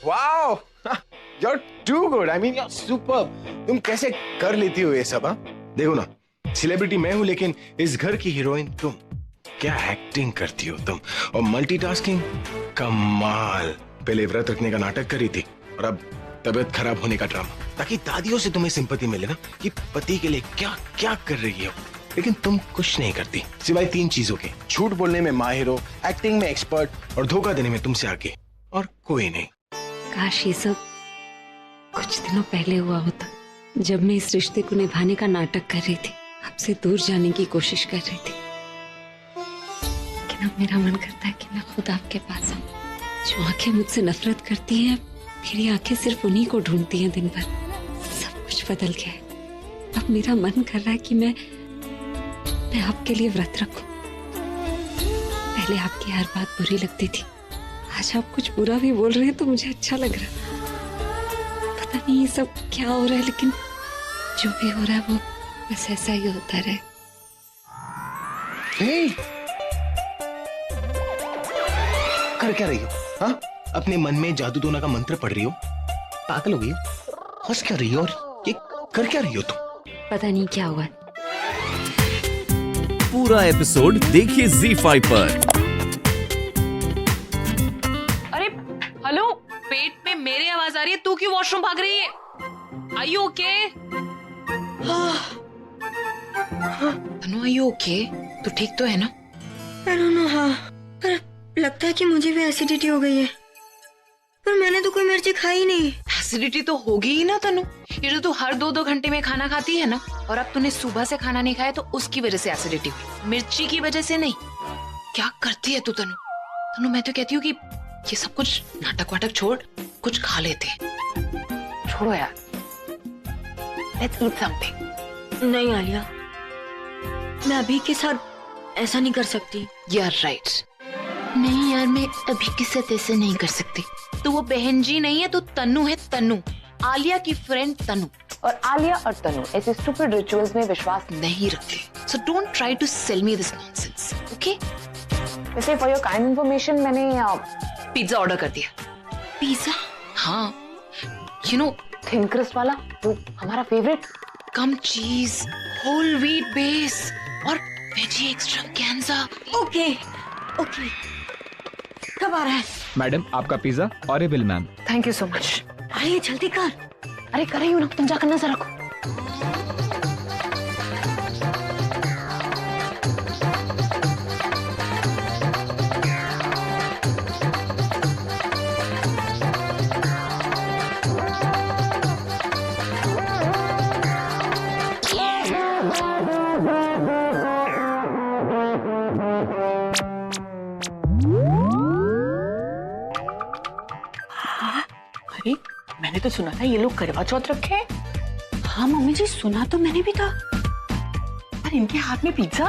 Wow, you're too good. I mean, you're superb. तुम कैसे कर लेती हो ये सब? हाँ, देखो ना, सेलिब्रिटी मैं हूँ लेकिन इस घर की हीरोइन तुम। क्या एक्टिंग करती हो तुम, और मल्टीटास्किंग कमाल। पहले व्रत रखने का नाटक करी थी और अब तबीयत खराब होने का ड्रामा, ताकि दादियों से तुम्हें सिंपैथी मिले ना कि पति के लिए क्या क्या कर रही हो। लेकिन तुम कुछ नहीं करती सिवाय 3 चीजों के: झूठ बोलने में माहिर हो, एक्टिंग में एक्सपर्ट, और धोखा देने में तुमसे आगे और कोई नहीं। काश ये सब कुछ दिनों पहले हुआ होता, जब मैं इस रिश्ते को निभाने का नाटक कर रही थी, आपसे दूर जाने की कोशिश कर रही थी। लेकिन अब मेरा मन करता है कि मैं खुद आपके पास आऊं। जो आंखें मुझसे नफरत करती हैं, मेरी आंखें सिर्फ उन्हीं को ढूंढती हैं दिन भर। सब कुछ बदल गया है। अब मेरा मन कर रहा है कि मैं आपके लिए व्रत रखूं। पहले आपकी हर बात बुरी लगती थी, आज आप कुछ बुरा भी बोल रहे हैं तो मुझे अच्छा लग रहा है। पता नहीं ये सब क्या हो रहा है, लेकिन जो भी हो रहा है वो बस ऐसा ही होता रहे। कर क्या रही हो? हाँ, अपने मन में जादू टोना का मंत्र पढ़ रही हो? पागल हो गई हो? हंस क्या रही हो और ये कर क्या रही हो तुम? पता नहीं क्या हुआ। पूरा एपिसोड देखिए ZEE5 पर। अरे हेलो, पेट में मेरी आवाज आ रही है, तू क्यों वॉशरूम भाग रही है? Are you okay? Tanu, are you okay? तू ठीक तो है ना? I don't know, हाँ, पर लगता है कि मुझे भी एसिडिटी हो गई है। पर मैंने तो कोई मिर्ची खाई नहीं। एसिडिटी तो होगी ही ना तनु, ये जो तू हर 2-2 घंटे में खाना खाती है ना, और अब तूने सुबह से खाना नहीं खाया तो उसकी वजह से एसिडिटी हुई, मिर्ची की वजह से नहीं। क्या करती है तू तनु? तनु, मैं तो कहती हूँ कि ये सब कुछ नाटक वाटक छोड़, कुछ खा लेते। छोड़ो यार, लेट्स ईट समथिंग। नहीं आलिया, मैं अभी के साथ ऐसा नहीं कर सकती। You are right. नहीं यार, मैं अभी के साथ ऐसे नहीं कर सकती। तू वो बहन जी नहीं है, तू तनु है, तनु, आलिया की फ्रेंड तनु। और आलिया और तनु ऐसे स्टूपिड रिचुअल्स में विश्वास नहीं रखते। So don't try to sell me this nonsense, okay? वैसे फॉर योर काइंड इंफॉर्मेशन, मैंने पिज्जा ऑर्डर कर दिया। पिज्जा? हाँ, यू नो, थिन क्रस्ट वाला, वो हमारा फेवरेट। कम चीज, होल व्हीट बेस और वेजी एक्स्ट्रावैगेंजा। ओके ओके, कब आ रहा है? मैडम, आपका पिज्जा और ये bill ma'am. Thank you so much. आइए जल्दी कर। अरे कर रही हूँ ना, तुम जाकर नजर रखो। मैंने तो सुना था ये लोग करवा चौथ रखे हैं। हाँ मम्मी जी, सुना तो मैंने भी था। और इनके हाथ में पिज्जा।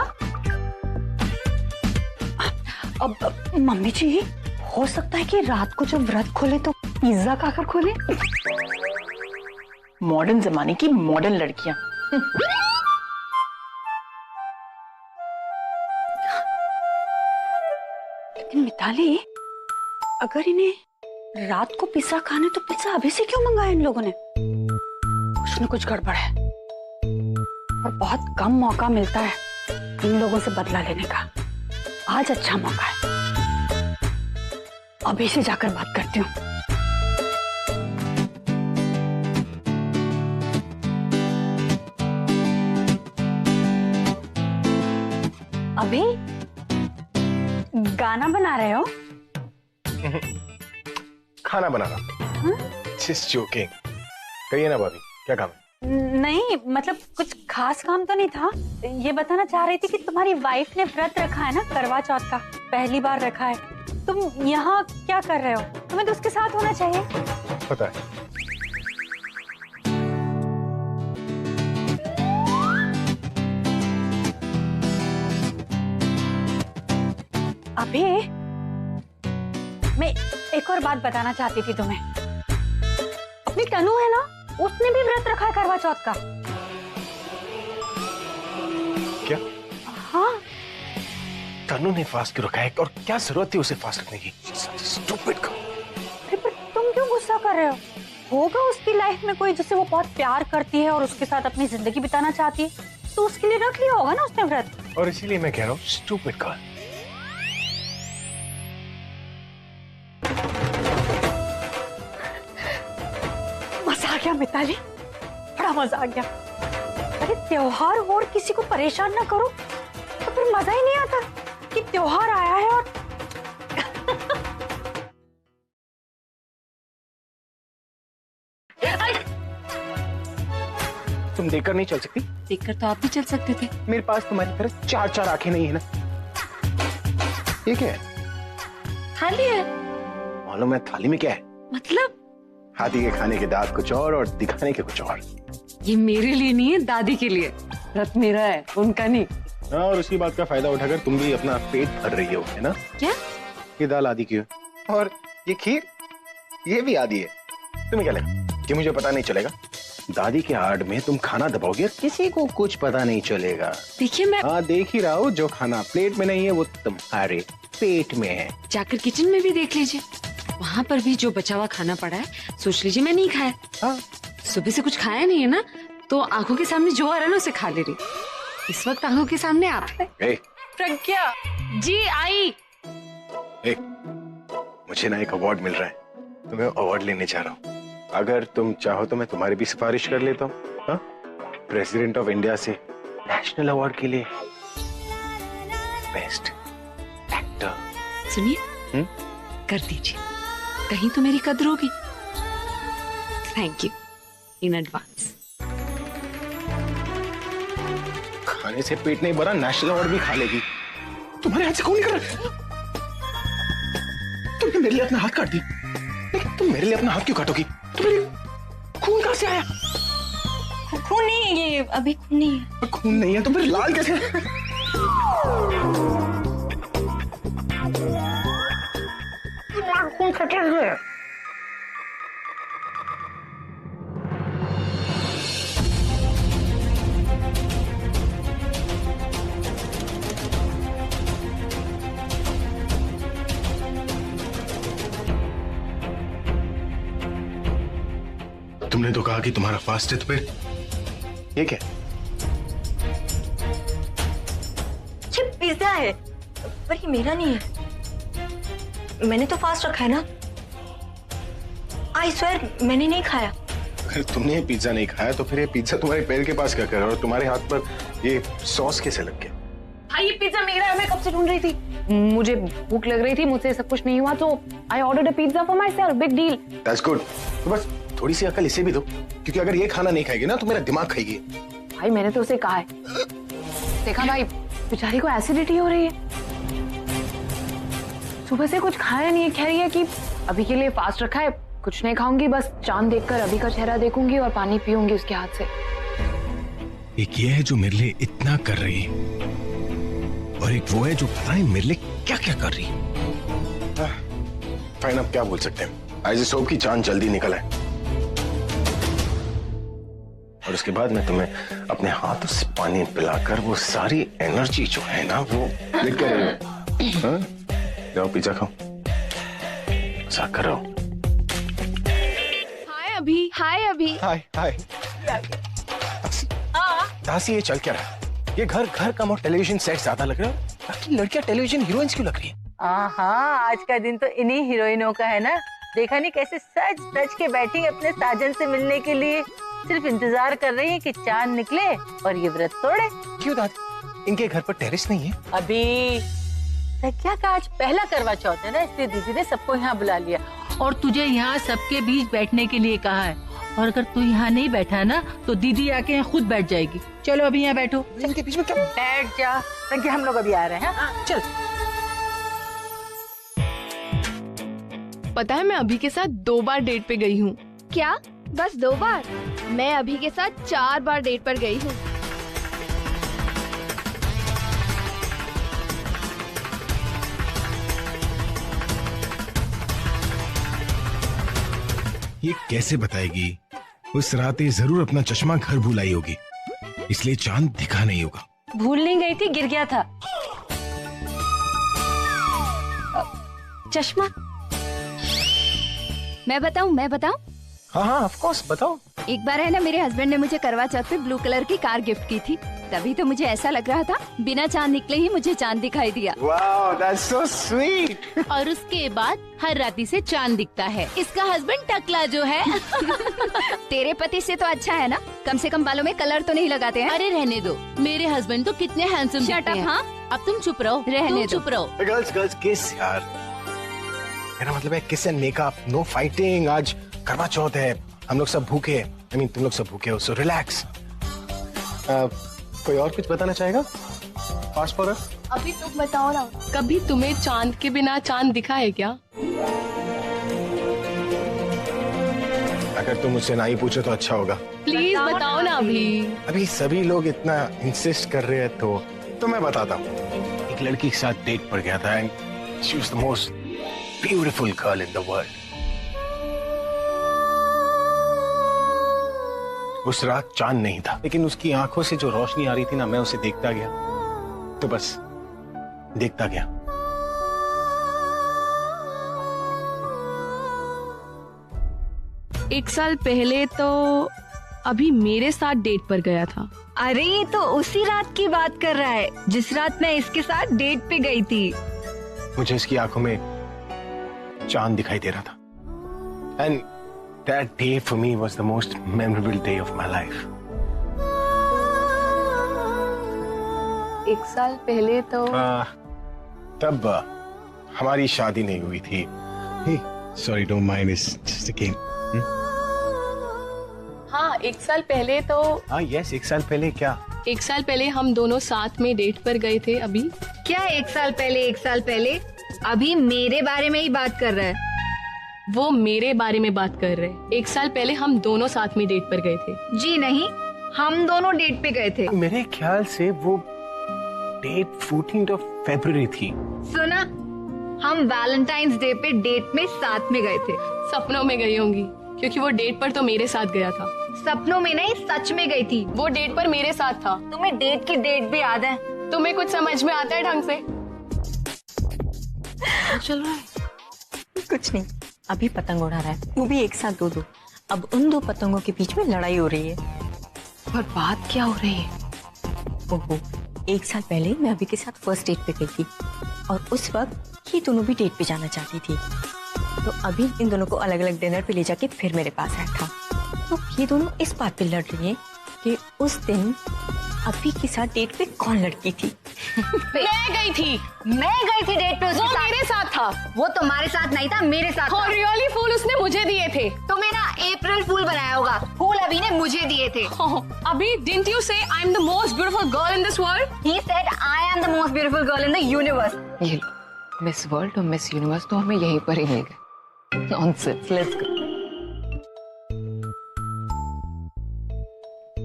अब मम्मी जी, हो सकता है कि रात को जब व्रत खोले तो पिज्जा खाकर खोले। मॉडर्न जमाने की मॉडर्न लड़कियां। लेकिन मिताली, अगर इन्हें रात को पिज्जा खाने तो पिज्जा अभी से क्यों मंगाया इन लोगों ने? कुछ न कुछ गड़बड़ है, और बहुत कम मौका मिलता है इन लोगों से बदला लेने का। आज अच्छा मौका है, अभी से जाकर बात करती हूँ। अभी गाना बना रहे हो? खाना बना रहा। Just joking। कहिए ना भाभी, क्या काम है? नहीं, मतलब कुछ खास काम तो नहीं था। ये बताना चाह रही थी कि तुम्हारी वाइफ ने व्रत रखा है ना, करवा चौथ का, पहली बार रखा है। तुम यहाँ क्या कर रहे हो? तुम्हें तो उसके साथ होना चाहिए। पता है। अभी मैं एक और बात बताना चाहती थी तुम्हें। अपनी तनु है ना, उसने भी व्रत रखा है करवा चौथ का। क्या? हाँ, तनु ने फास्ट क्यों रखा है, और क्या जरूरत थी उसे फास्ट रखने की? स्टूपिड। पर तुम क्यों गुस्सा कर रहे हो? होगा उसकी लाइफ में कोई जिससे वो बहुत प्यार करती है और उसके साथ अपनी जिंदगी बिताना चाहती है, तो उसके लिए रख लिया होगा ना उसने व्रत। और इसीलिए मैं कह रहा हूँ स्टूपिड गर्ल। मजा आ गया मिताली, बड़ा मजा आ गया। अरे त्योहार और किसी को परेशान ना करो तो फिर मजा ही नहीं आता कि त्योहार आया है और तुम देखकर नहीं चल सकती? देखकर तो आप भी चल सकते थे। मेरे पास तुम्हारी तरह चार चार आंखें नहीं है ना। ये क्या है? थाली है। मालूम है थाली में क्या है? मतलब हाथी के खाने के दांत कुछ और दिखाने के कुछ और। ये मेरे लिए नहीं है, दादी के लिए। व्रत मेरा है, उनका नहीं। हाँ, और उसी बात का फायदा उठाकर तुम भी अपना पेट भर रही हो, है ना? क्या? ये दाल आदि की है और ये खीर, ये भी आदि है। तुम्हें क्या लगा कि मुझे पता नहीं चलेगा? दादी के आड़ में तुम खाना दबाओगे और किसी को कुछ पता नहीं चलेगा। देखिए मैं हाँ, देख ही रहा हूँ, जो खाना प्लेट में नहीं है वो तुम्हारे पेट में है। जाकर किचन में भी देख लीजिए, वहाँ पर भी जो बचा हुआ खाना पड़ा है, सोच लीजिए मैं नहीं खाया। हाँ, सुबह से कुछ खाया नहीं है ना, तो आंखों के सामने जो आ रहा है ना उसे खा ले रही। इस वक्त आंखों के सामने आप है। प्रज्ञा जी आई। मुझे ना एक अवार्ड मिल रहा है, तो मैं अवार्ड लेने जा रहा हूँ। अगर तुम चाहो तो मैं तुम्हारी भी सिफारिश कर लेता हूँ। हाँ, प्रेसिडेंट ऑफ इंडिया से नेशनल अवार्ड के लिए बेस्ट एक्टर। सुनिए, कर दीजिए, कहीं तो मेरी कद्र होगी। Thank you in advance. खाने से पेट नहीं भरा, नेशनल अवार्ड भी खा लेगी। तुम्हारे हाथ से खून निकल रहा है। तुमने मेरे लिए अपना हाथ काट दी, लेकिन तुम मेरे लिए अपना हाथ क्यों काटोगी? तुम्हारे खून कहां से आया? खून नहीं है, ये अभी खून नहीं है। खून नहीं है तो फिर लाल कैसे? खून खटे हुए। तुमने तो कहा कि तुम्हारा फास्ट है, तो फिर ये क्या? पिज्जा है, पर ये मेरा नहीं है। मैंने तो फास्ट रखा है ना। आई स्वेयर मैंने नहीं खाया। अगर तुमने ये पिज्जा नहीं खाया तो फिर ये पिज्जा तुम्हारे पैर के पास क्या कर रहा है और तुम्हारे हाथ पर ये सॉस कैसे लग गया? हाँ, ये पिज्जा मेरा है, मैं कब से ढूंढ रही थी। मुझे भूख लग रही थी, मुझसे सब कुछ नहीं हुआ तो I ordered a pizza for my self. Big deal. That's good. तो बस थोड़ी सी अकल इसे भी दो, क्योंकि अगर ये खाना नहीं खाएगी ना तो मेरा दिमाग खाएगी। भाई मैंने तो उसे कहा है। देखा भाई, बेचारी को एसिडिटी हो रही है, सुबह से कुछ खाया नहीं है। कह रही है कि अभी के लिए फास्ट रखा है, कुछ नहीं खाऊंगी, बस चांद देखकर अभी का चेहरा देखूंगी और पानी पीऊंगी उसके हाथ से। एक ये है जो मेरे लिए इतना कर रही है, और एक वो है जो पता नहीं मेरे लिए क्या क्या कर रही है। फाइन, अब क्या बोल सकते हैं। आई जस्ट होप की जान जल्दी निकल आए, और उसके बाद मैं तुम्हें अपने हाथों से पानी पिलाकर वो सारी एनर्जी जो है ना वो लेकर जाओ, पिज्जा खाओ, मजाक कर रहा हूं। हाय अभी। हाय हाय। दासी, ये चल क्या रहा है? ये घर कम और टेलीविजन सेट ज्यादा लग रहा है, बाकी लड़कियां टेलीविजन हीरोइंस क्यों लग रही है? हाँ, आज का दिन तो इन्हीं हीरोइनों का है ना। देखा नहीं कैसे सज सज के बैठी अपने साजन से मिलने के लिए, सिर्फ इंतजार कर रही है कि चांद निकले और ये व्रत तोड़े। क्यों दादी, इनके घर पर टेरेस नहीं है? अभी प्रज्ञा का आज पहला करवा चौथ है ना, इसलिए दीदी ने सबको यहाँ बुला लिया और तुझे यहाँ सबके बीच बैठने के लिए कहा है। और अगर तू यहाँ नहीं बैठा ना तो दीदी आके यहाँ खुद बैठ जाएगी। चलो अभी यहाँ बैठो। इनके बीच में क्या? बैठ जा प्रज्ञा, हम लोग अभी आ रहे हैं। चल। पता है मैं अभी के साथ 2 बार डेट पे गई हूँ। क्या? बस 2 बार? मैं अभी के साथ 4 बार डेट पर गई हूँ। ये कैसे बताएगी? उस रात ये जरूर अपना चश्मा घर भूल आई होगी, इसलिए चांद दिखा नहीं होगा। भूल नहीं गई थी, गिर गया था। चश्मा मैं बताऊं हाँ हाँ ऑफ कोर्स बताओ। एक बार है ना, मेरे हस्बैंड ने मुझे करवा चौथ पे ब्लू कलर की कार गिफ्ट की थी। तभी तो मुझे ऐसा लग रहा था बिना चांद निकले ही मुझे चांद दिखाई दिया। Wow that's so sweet. और उसके बाद हर राती से चांद दिखता है। इसका हस्बैंड टकला जो है। तेरे पति से तो अच्छा है ना, कम से कम बालों में कलर तो नहीं लगाते हैं। अरे रहने दो, मेरे हस्बैंड तो कितने हैंडसम शट अप। हाँ अब तुम चुप रहो, रहने दो। चुप रहो। गर्ल्स किस यार, मेरा मतलब है किस एंड मेकअप, नो फाइटिंग। आज करवा चौथ है, हम लोग सब भूखे हैं। I mean, तुम लोग सब भूखे हो, सो रिलैक्स। कोई और कुछ बताना चाहेगा? Fast forward. अभी तुम बताओ ना, कभी तुम्हें चांद के बिना चांद दिखा है क्या? अगर तुम मुझसे ना ही पूछो तो अच्छा होगा। प्लीज बताओ ना अभी। अभी सभी लोग इतना इंसिस्ट कर रहे हैं तो मैं बताता हूँ। एक लड़की के साथ डेट पर गया था and she was the most beautiful girl in the world. उस रात चांद नहीं था, लेकिन उसकी आंखों से जो रोशनी आ रही थी ना, मैं उसे देखता गया, तो बस देखता गया। एक साल पहले तो अभी मेरे साथ डेट पर गया था। अरे ये तो उसी रात की बात कर रहा है जिस रात मैं इसके साथ डेट पे गई थी। मुझे इसकी आंखों में चांद दिखाई दे रहा था and that day for me was the most memorable day of my life. एक साल पहले तो तब हमारी शादी नहीं हुई थी। Sorry, don't mind, it's just a game. हाँ, एक साल पहले तो yes, एक साल पहले क्या? एक साल पहले हम दोनों साथ में डेट पर गए थे। अभी क्या एक साल पहले? अभी मेरे बारे में ही बात कर रहा है। वो मेरे बारे में बात कर रहे हैं। एक साल पहले हम दोनों साथ में डेट पर गए थे। जी नहीं, हम दोनों डेट पे गए थे। मेरे ख्याल से वो डेट 14 फरवरी थी। सुना, हम वैलेंटाइंस डे पे डेट में साथ में गए थे। सपनों में गई होंगी, क्योंकि वो डेट पर तो मेरे साथ गया था। सपनों में नहीं, सच में गई थी। वो डेट पर मेरे साथ था। तुम्हें डेट की डेट भी याद है? तुम्हें कुछ समझ में आता है ढंग से? चल रहा है कुछ नहीं, अभी पतंग उड़ा रहा है, वो भी एक साथ दो। अब उन दो पतंगों के बीच में लड़ाई हो रही है। पर बात क्या हो रही है? ओहो, एक साल पहले मैं अभी के साथ फर्स्ट डेट पे गई थी और उस वक्त ये दोनों भी डेट पे जाना चाहती थी। तो अभी इन दोनों को अलग अलग डिनर पे ले जाके फिर मेरे पास आया था। तो ये दोनों इस बात पे लड़ रही हैं कि उस दिन अभी के साथ डेट पे कौन लड़की थी। मैं गई थी डेट पे। वो मेरे साथ था। वो तुम्हारे साथ नहीं था, मेरे साथ था। और रियली फूल उसने मुझे दिए थे। तुम्हें ना अप्रैल फूल बनाया होगा। फूल अभी ने मुझे दिए थे। अभी didn't you say I'm the most beautiful girl in this world? He said I am the most beautiful girl in the universe. ये लो, मिस वर्ल्ड और मिस यूनिवर्स तो हमें यहीं पर ही मिल गए। Nonsense, let's go.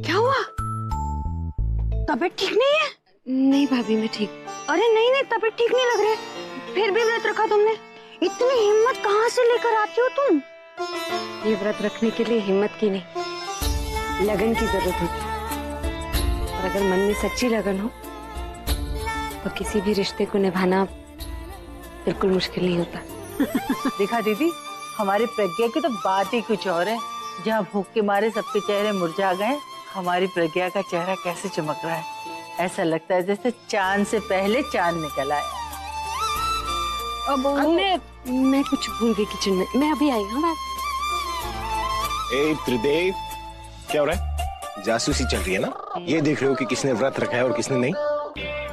क्या हुआ? तबीयत ठीक नहीं है? नहीं भाभी मैं ठीक। अरे नहीं, तबीयत ठीक नहीं लग रही। फिर भी व्रत रखा तुमने? इतनी हिम्मत कहाँ से लेकर आती हो तुम? ये व्रत रखने के लिए हिम्मत की नहीं, लगन की जरूरत होती है। और अगर मन में सच्ची लगन हो तो किसी भी रिश्ते को निभाना बिल्कुल मुश्किल नहीं होता। देखा दीदी, हमारी प्रज्ञा की तो बात ही कुछ और है। जहाँ भूख के मारे सबके चेहरे मुरझा गए, हमारी प्रज्ञा का चेहरा कैसे चमक रहा है। ऐसा लगता है जैसे चांद से पहले चांद निकल आया। अब मैं कुछ भूल गई किचन में, मैं अभी आई। हाँ त्रिदेव, क्या हो रहा है? जासूसी चल रही है ना? ये देख रहे हो कि किसने व्रत रखा है और किसने नहीं?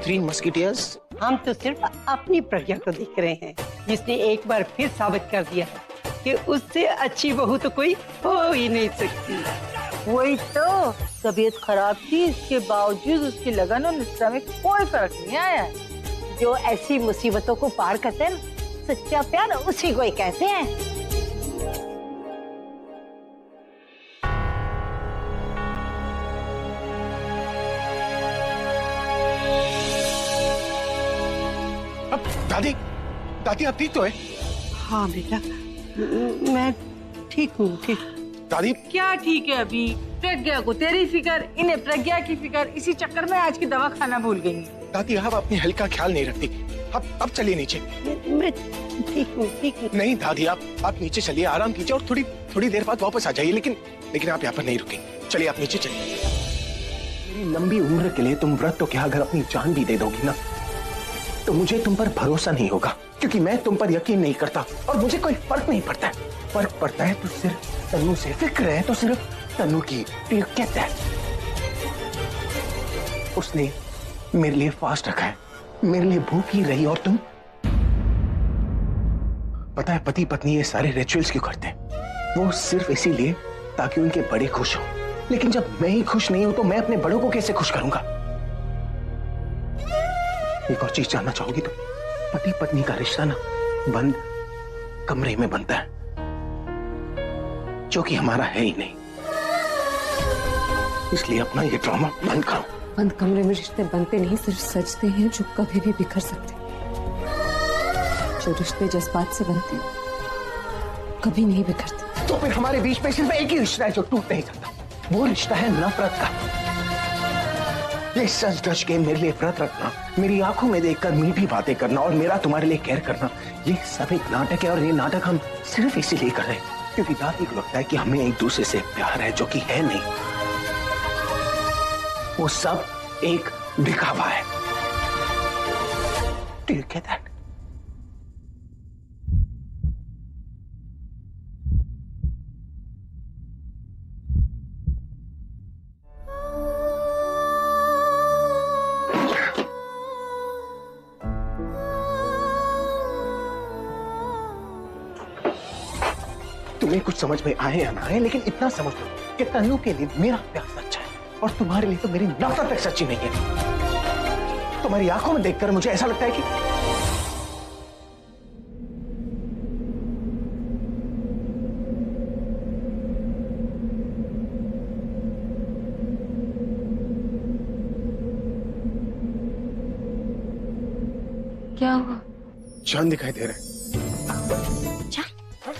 3 मस्किटियर्स। हम तो सिर्फ अपनी प्रज्ञा को देख रहे हैं, जिसने एक बार फिर साबित कर दिया कि उससे अच्छी बहू तो कोई हो ही नहीं सकती। वही तो, तबीयत खराब थी, इसके बावजूद उसकी लगन और निष्ठा में कोई फर्क नहीं आया। जो ऐसी मुसीबतों को पार करते हैं, सच्चा प्यार उसी को ही कहते हैं। अब दादी आप ठीक तो है? हाँ बेटा, मैं ठीक हूँ। ठीक दादी? क्या ठीक है? अभी प्रज्ञा को तेरी फिक्र, इन्हें प्रज्ञा की फिक्र, इसी चक्कर में आज की दवा खाना भूल गई। दादी आप अपनी हेल्थ का ख्याल नहीं रखती। अब चलिए नीचे। मैं ठीक हूँ, ठीक हूँ। नहीं दादी, आप नीचे चलिए, आराम कीजिए और थोड़ी देर बाद वापस आ जाइए, लेकिन आप यहाँ पर नहीं रुकेंगे। चलिए आप नीचे चलिए। मेरी लंबी उम्र के लिए तुम व्रत तो क्या, अगर अपनी जान भी दे दोगी ना, तो मुझे तुम पर भरोसा नहीं होगा, क्योंकि मैं तुम पर यकीन नहीं करता और मुझे कोई फर्क नहीं पड़ता है। फर्क पड़ता है तो सिर्फ तन्नू से, फिक्र है तो सिर्फ तन्नू की। कहता है उसने मेरे लिए फास्ट रखा है, मेरे लिए भूखी रही, और तुम पता है पति पत्नी ये सारे रिचुअल्स क्यों करते हैं? वो सिर्फ इसीलिए ताकि उनके बड़े खुश हो। लेकिन जब मैं ही खुश नहीं हूं तो मैं अपने बड़ों को कैसे खुश करूंगा? एक और चीज जानना चाहोगी तुम? पति पत्नी का रिश्ता ना बंद कमरे में बनता है, जो कि हमारा है ही नहीं। इसलिए अपना ये ड्रामा बंद करो। बंद कमरे में रिश्ते बनते नहीं, सिर्फ सजते हैं जो कभी भी बिखर सकते हैं। जो रिश्ते जज्बात से बनते हैं कभी नहीं बिखरते। तो फिर हमारे बीच में सिर्फ एक ही रिश्ता है जो टूट नहीं सकता, वो रिश्ता है नफरत का। ये सच धज के मेरे लिए व्रत रखना, मेरी आंखों में देखकर मीठी बातें करना और मेरा तुम्हारे लिए केयर करना, ये सब एक नाटक है। और ये नाटक हम सिर्फ इसीलिए कर रहे हैं क्योंकि दादी को लगता है कि हमें एक दूसरे से प्यार है, जो कि है नहीं। वो सब एक दिखावा है। Do you get that? तुम्हें कुछ समझ में आए या ना आए, लेकिन इतना समझ लो कि तन्नू के लिए मेरा प्यार सच्चा है और तुम्हारे लिए तो मेरी नफरत तक सच्ची नहीं है। तुम्हारी आंखों में देखकर मुझे ऐसा लगता है कि क्या हुआ? चांद दिखाई दे रहा है।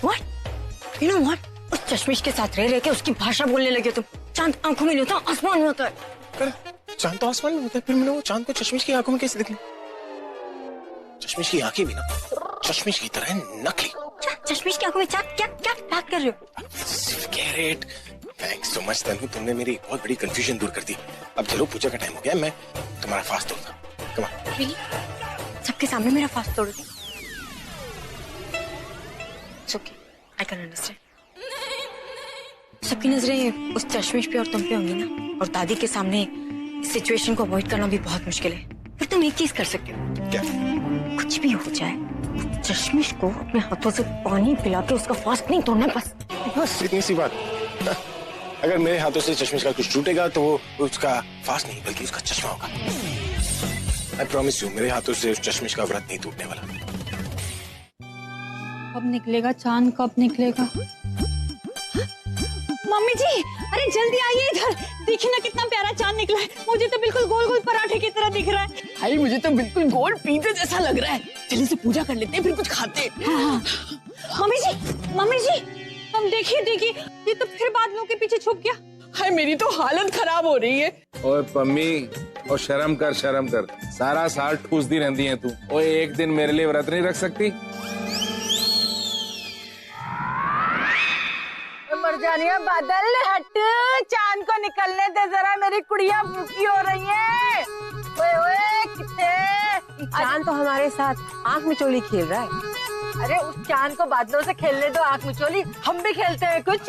What? You know what? उस चश्मिश के साथ रह रहे के उसकी भाषा बोलने लगे तुम। चांद आंखों में नहीं होता, आसमान में होता है। पर चांद तो आसमान में होता है, फिर मैंने वो चांद को चश्मिश की आंखों में कैसे दिख लिया? चश्मिश की आंखें भी ना चश्मिश की तरह नकली। चश्मिश की आंखों में चांद? क्या क्या बात कर रहे हो? Carrot. Thanks so much Tannu, तुमने मेरी बहुत बड़ी कंफ्यूजन दूर कर दी। अब चलो पूजा का टाइम हो गया, मैं तुम्हारा फास्ट तोड़ूंगा। Come on. Really? सबके सामने मेरा फास्ट तोड़ दी? It's okay. I can understand. सबकी नजरें उस चश्मिश पे और तुम पे होंगी ना, और दादी के सामने इस सिचुएशन को अवॉइड करना भी बहुत मुश्किल है। फिर तुम एक चीज कर सकते हो। क्या? कुछ भी हो जाए, चश्मिश को अपने हाथों से पानी पिला के उसका फास्ट नहीं तोड़ना, बस इतनी सी बात। अगर मेरे हाथों से चश्मिश का कुछ टूटेगा तो वो उसका फास्ट नहीं बल्कि उसका चश्मा होगा। आई प्रॉमिस यू, मेरे हाथों से उस चश्मिश का व्रत नहीं टूटने वाला। कब निकलेगा चांद, कब निकलेगा? मम्मी जी, अरे जल्दी आइए इधर, देखिए ना कितना प्यारा चांद निकला है। मुझे तो बिल्कुल गोल गोल पराठे की तरह दिख रहा है। भाई मुझे तो बिल्कुल गोल पिज़्ज़ा जैसा लग रहा है। चलिए से पूजा कर लेते हैं, फिर कुछ खाते हैं। हाँ। मम्मी जी, हम देखिए, ये तो फिर बादलों के पीछे छुप गया। हाय मेरी तो हालत खराब हो रही है। ओए पम्मी, और शर्म कर। सारा साल ठूसती रहती है तू। ओए एक दिन मेरे लिए व्रत नहीं रख सकती? मरजानिया बादल हट, चांद को निकलने दे जरा, मेरी कुड़िया भूखी हो रही है। ओए कितने चांद तो हमारे साथ आंख मिचोली खेल रहा है। अरे उस चांद को बादलों से खेलने दो, आंख मिचोली हम भी खेलते हैं कुछ।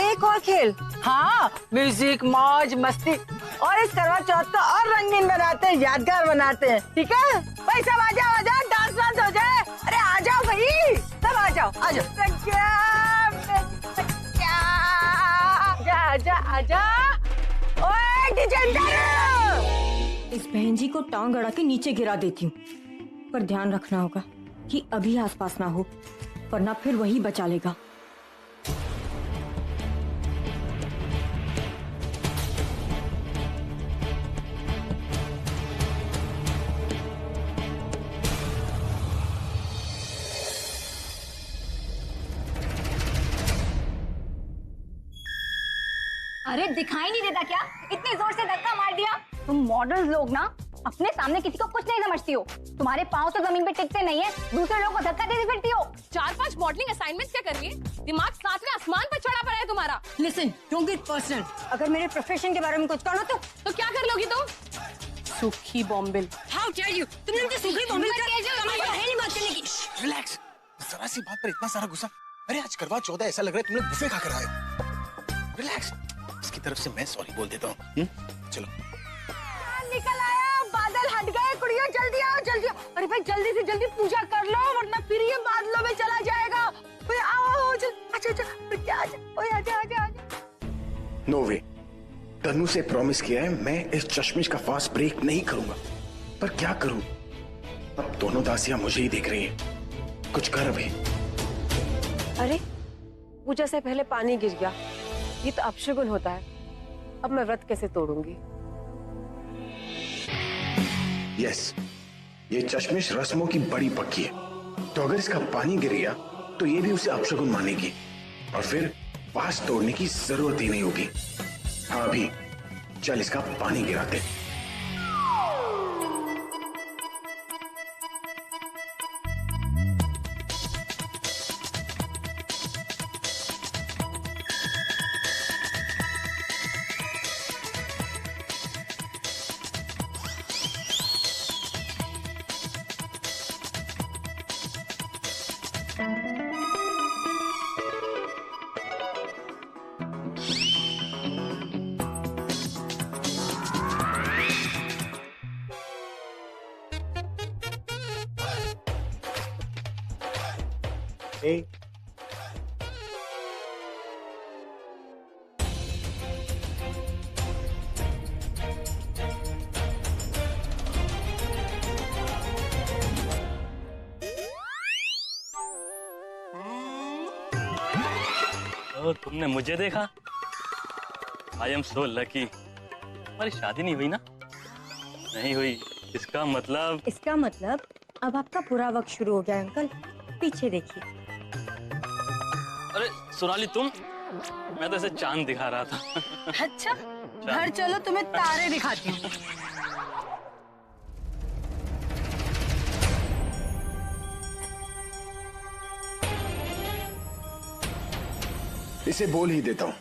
एक और खेल। हाँ, म्यूजिक, मौज मस्ती, और इस करवा चौथ को और रंगीन बनाते हैं, यादगार बनाते हैं। ठीक है भाई, सब आ जाओ, डांस वांस हो जाए। अरे आ जाओ भाई, सब आ जाओ। आजा। ओए इस बहन जी को टांग अड़ा के नीचे गिरा देती हूँ, पर ध्यान रखना होगा कि अभी आसपास ना हो, वरना फिर वही बचा लेगा। अरे दिखाई नहीं देता क्या? इतने जोर से धक्का मार दिया। तुम मॉडल लोग ना अपने सामने किसी को कुछ नहीं समझती हो। तुम्हारे पाँव तो जमीन पे टिकते नहीं है, दूसरे लोगों को धक्का देती फिरती हो। 4-5 मॉडलिंग असाइनमेंट्स क्या कर रही है? दिमाग सातवें आसमान पर चढ़ा पड़ा है तुम्हारा। Listen, don't get personal. अगर मेरे प्रोफेशन के बारे में कुछ कहना तो क्या कर लोगी तुम? सूखी बॉम्बिल। हाउ डेयर यू, तुमने मुझे सूखी बॉम्बिल का है नहीं बात करने की। रिलैक्स, जरा सी बात पर इतना सारा गुस्सा। अरे आज करवा चौथ है, ऐसा लग रहा है तुमने बुफे खाकर आए हो। रिलैक्स, इसकी तरफ से मैं सॉरी बोल देता हूँ। चलो निकल आया, बादल हट गए। कुड़ियों जल्दी आओ, जल्दी आओ। अरे भाई जल्दी से जल्दी पूजा कर लो, वरना फिर ये बादलों में चला जाएगा। आओ, अच्छा अच्छा, क्या आजा। नो वे, तनु से प्रॉमिस किया है मैं इस चश्मिश का फास्ट ब्रेक नहीं करूंगा, पर क्या करूं? अब दोनों दासियां मुझे ही देख रही हैं। कुछ कर अभी। अरे पूजा से पहले पानी गिर गया, ये तो अपशगुन होता है। अब मैं व्रत कैसे तोड़ूंगी? यस, ये चश्मिश रस्मों की बड़ी पक्की है, तो अगर इसका पानी गिर गया तो ये भी उसे अपशगुन मानेगी और फिर फास्ट तोड़ने की जरूरत ही नहीं होगी। हाँ अभी चल इसका पानी गिराते। Hey. तो तुमने मुझे देखा? I am so lucky. हमारी शादी नहीं हुई ना? नहीं हुई। इसका मतलब अब आपका बुरा वक्त शुरू हो गया अंकल। पीछे देखिए। अरे सोनाली तुम? मैं तो ऐसे चांद दिखा रहा था। अच्छा, घर चलो तुम्हें तारे दिखाती हूँ। इसे बोल ही देता हूँ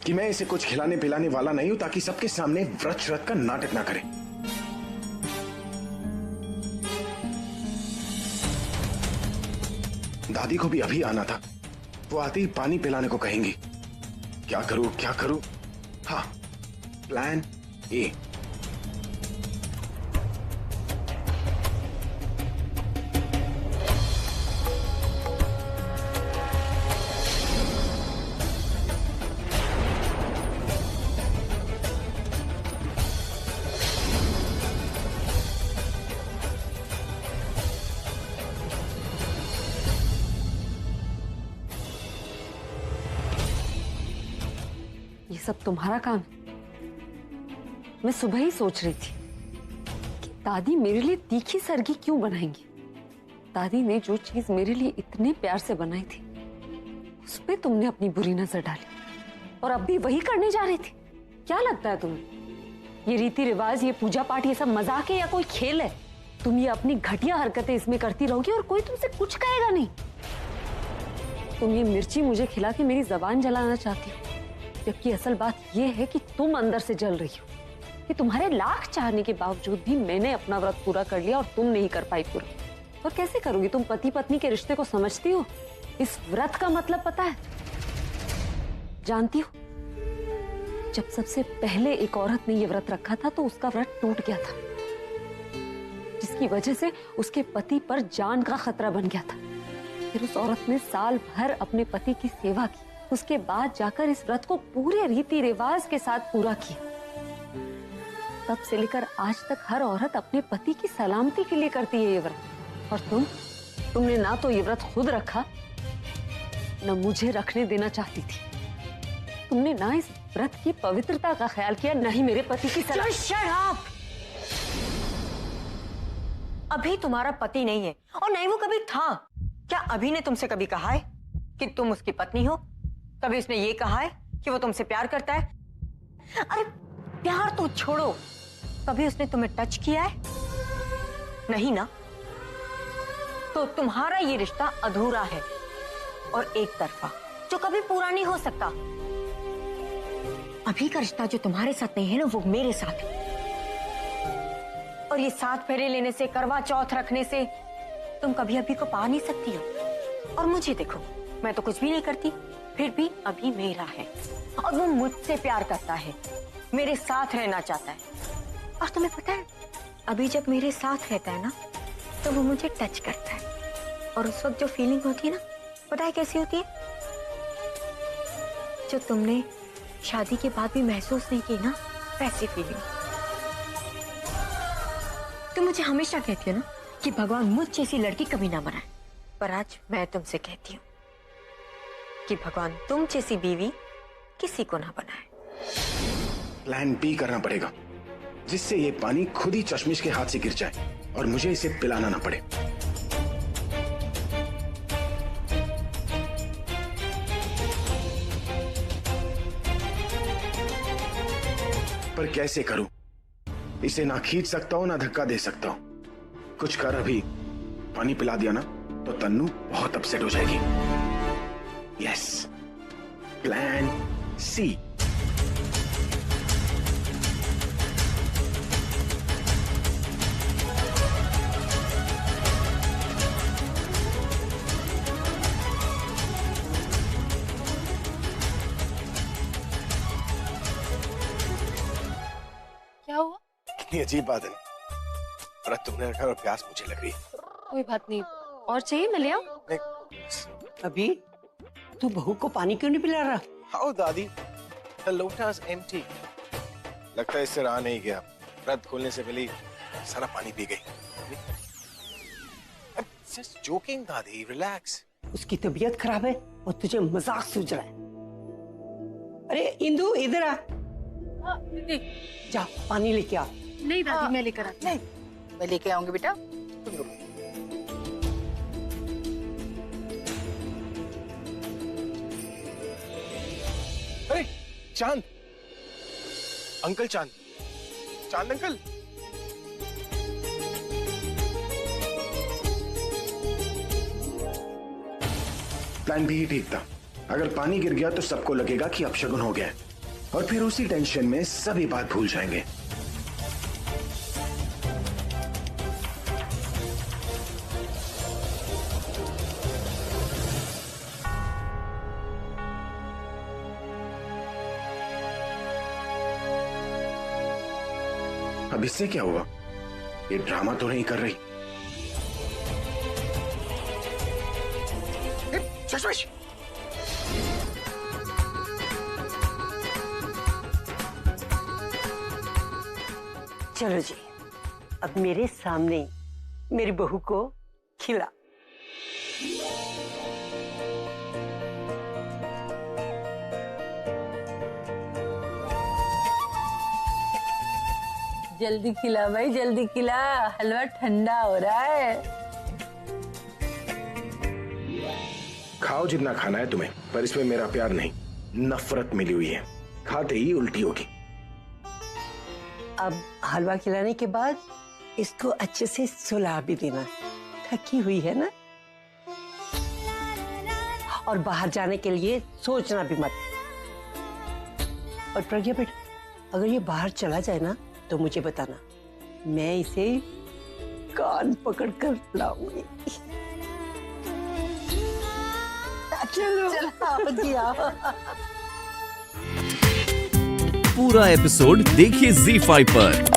कि मैं इसे कुछ खिलाने पिलाने वाला नहीं हूं, ताकि सबके सामने व्रत श्रत का नाटक ना करे। दादी को भी अभी आना था, वो आते ही पानी पिलाने को कहेंगी। क्या करूं? हाँ, प्लान ए। ये सब तुम्हारा काम है। मैं सुबह ही सोच रही थी कि दादी मेरे लिए तीखी सरगी क्यों बनाएंगी। दादी ने जो चीज मेरे लिए इतने प्यार से बनाई थी, उस पे तुमने अपनी बुरी नजर डाली और अब भी वही करने जा रही थी। क्या लगता है तुम्हें ये रीति रिवाज, ये पूजा पाठ, ये सब मजाक है या कोई खेल है? तुम ये अपनी घटिया हरकतें इसमें करती रहोगी और कोई तुमसे कुछ कहेगा नहीं। तुम ये मिर्ची मुझे खिला के मेरी जबान जलाना चाहती हो, जबकि असल बात यह है कि तुम अंदर से जल रही हो कि तुम्हारे लाख चाहने के बावजूद भी मैंने अपना व्रत पूरा कर लिया और तुम नहीं कर पाई पूरा। और कैसे करोगी? तुम पति पत्नी के रिश्ते को समझती हो? इस व्रत का मतलब पता है? जानती हो, जब सबसे पहले एक औरत ने यह व्रत रखा था तो उसका व्रत टूट गया था, जिसकी वजह से उसके पति पर जान का खतरा बन गया था। फिर उस औरत ने साल भर अपने पति की सेवा की, उसके बाद जाकर इस व्रत को पूरे रीति रिवाज के साथ पूरा किया। तब से लेकर आज तक हर औरत अपने पति की सलामती के लिए करती है ये व्रत। और तुमने ना तो ये व्रत खुद रखा, न मुझे रखने देना चाहती थी। तुमने ना इस व्रत की पवित्रता का ख्याल किया, न ही मेरे पति की सलामती। अभी तुम्हारा पति नहीं है और नहीं वो कभी था। क्या अभी ने तुमसे कभी कहा है कि तुम उसकी पत्नी हो? कभी उसने ये कहा है कि वो तुमसे प्यार करता है? अरे प्यार तो छोड़ो, कभी उसने तुम्हें टच किया है? नहीं ना? तो तुम्हारा ये रिश्ता अधूरा है और एक तरफा, जो कभी पूरा नहीं हो सकता। अभी का रिश्ता जो तुम्हारे साथ नहीं है ना, वो मेरे साथ है। और ये 7 फेरे लेने से, करवा चौथ रखने से तुम कभी अभी को पा नहीं सकती हो। और मुझे देखो, मैं तो कुछ भी नहीं करती, फिर भी अभी मेरा है और वो मुझसे प्यार करता है, मेरे साथ रहना चाहता है। और तुम्हें पता है, अभी जब मेरे साथ रहता है ना, तो वो मुझे टच करता है और उस वक्त जो फीलिंग होती है ना, पता है कैसी होती है? जो तुमने शादी के बाद भी महसूस नहीं की ना, वैसी फीलिंग। तुम मुझे हमेशा कहती हो ना कि भगवान मुझ जैसी लड़की कभी ना बनाए, पर आज मैं तुमसे कहती हूँ कि भगवान तुम जैसी बीवी किसी को ना बनाए। प्लान बी करना पड़ेगा, जिससे ये पानी खुद ही चश्मिश के हाथ से गिर जाए और मुझे इसे पिलाना ना पड़े। पर कैसे करूं? इसे ना खींच सकता हूं ना धक्का दे सकता हूं। कुछ कर, अभी पानी पिला दिया ना तो तन्नू बहुत अपसेट हो जाएगी। Yes, plan C. क्या हुआ? कितनी अजीब बात है, पर तुमने रखा और प्यास मुझे लग रही है। कोई बात नहीं, और चाहिए मैं ले आऊं? अभी तू बहू को पानी क्यों नहीं पिला रहा? हाउ दादी, the लोटा is empty। लगता है इससे रहा नहीं गया, व्रत खोलने से पहले सारा पानी पी गई। Just joking दादी, relax। उसकी तबीयत खराब है और तुझे मजाक सूझ रहा है। अरे इंदु, इधर आ। दीदी, जा पानी लेके आ। नहीं दादी, मैं लेकर आती हूँ। मैं लेके आऊंगी बेटा, तुम रुको। अरे चांद अंकल, चांद अंकल। प्लान भी ही ठीक था। अगर पानी गिर गया तो सबको लगेगा कि अपशगुन हो गया और फिर उसी टेंशन में सभी बात भूल जाएंगे। अब इससे क्या हुआ? ये ड्रामा तो नहीं कर रही। चश्मिश, चलो जी, अब मेरे सामने मेरी बहू को खिला। जल्दी खिला भाई, जल्दी खिला, हलवा ठंडा हो रहा है। खाओ जितना खाना है तुम्हें, पर इसमें मेरा प्यार नहीं, नफरत मिली हुई है। खाते ही उल्टी होगी। अब हलवा खिलाने के बाद इसको अच्छे से सुला भी देना, थकी हुई है ना। और बाहर जाने के लिए सोचना भी मत। और प्रज्ञा बेटा, अगर ये बाहर चला जाए ना तो मुझे बताना, मैं इसे कान पकड़कर लाऊंगी। चलो पूरा एपिसोड देखिए ZEE5 पर।